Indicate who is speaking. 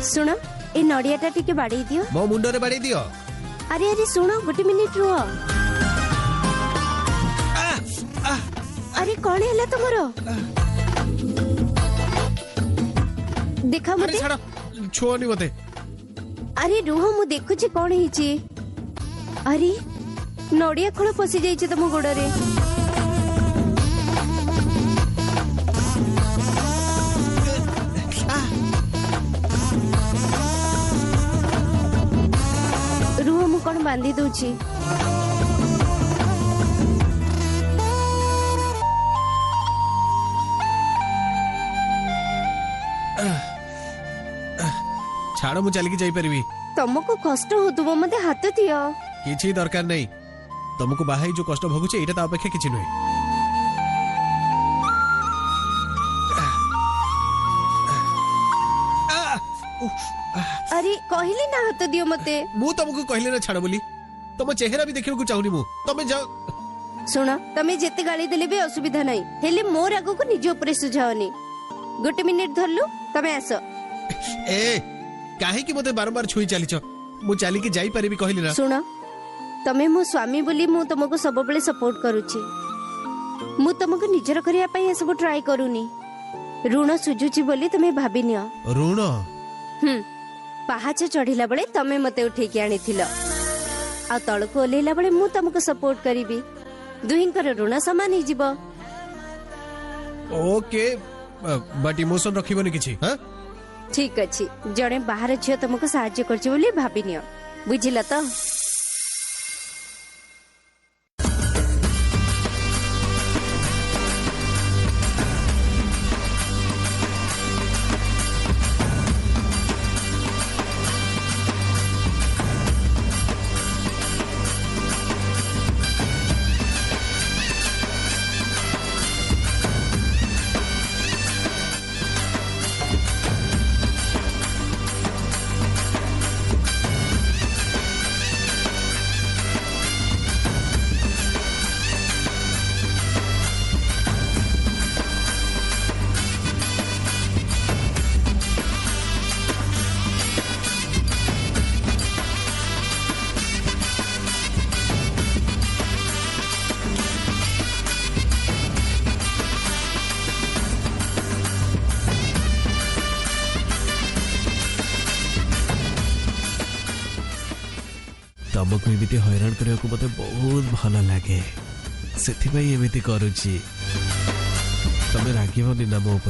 Speaker 1: सुनो ए नड़ियाटा टिके बाड़ी दियो।
Speaker 2: मो मुंडो रे बाड़ी दियो।
Speaker 1: अरे अरे सुनो गोटे मिनिट रुह। अरे कौन है तुमरो देखा मते।
Speaker 2: छाड़ छोनी मते।
Speaker 1: अरे रुह मु देखुची कौन हिची। अरे नड़िया खोल पसी जाइए तुम गोड़ रे। रुह मु कौन बांधी दूची।
Speaker 2: छाड़ मु चलिकी जाई परिबी।
Speaker 1: तुमको कष्ट हो तुम मते हाथ दियो।
Speaker 2: किछि दरकार नहीं तुमको बाहाई जो कष्ट भोगुचे एटा ता अपेक्षा किछि नय।
Speaker 1: अरे कहली ना हाथ दियो मते।
Speaker 2: मु तुमको कहले ना छाड़ बोली तुम चेहरा भी देखियो को चाहुनी मु तमे जाओ।
Speaker 1: सुनो तमे जेते गाली देले भी असुविधा नहीं हेले मोर आगो को निज ऊपर सुझाओनी। गोटे मिनिट धरलु तमे आसो।
Speaker 2: ए काहे कि मते बारंबार छुई चलीछ मु चली के जाई परिबी कहली ना।
Speaker 1: सुनो तमे मो स्वामी बोली मु तुमको सब बेले सपोर्ट करूची। मु तुमको निजर करिया पई सब ट्राई करूनी। ऋण सुजुची बोली तमे भाबी नियो।
Speaker 2: ऋण
Speaker 1: पहाच चढ़िला बेले तमे मते उठे के आनी थिलो आ तळको ओलेला बेले मु तुमको सपोर्ट करिबी। दुहिंकर ऋण समान ही जीवो।
Speaker 2: ओके बट इमोशन रखिबोनी किछि। हां
Speaker 1: ठीक अछि जणे बाहर झियो तुमको सहाय्य करछि बोली भाबी नियो बुझिला तो।
Speaker 2: तुमको एमती हैरान करने को मते बहुत भल लगे से एमती करुची। तमे रागिबनी ना मो ऊपर।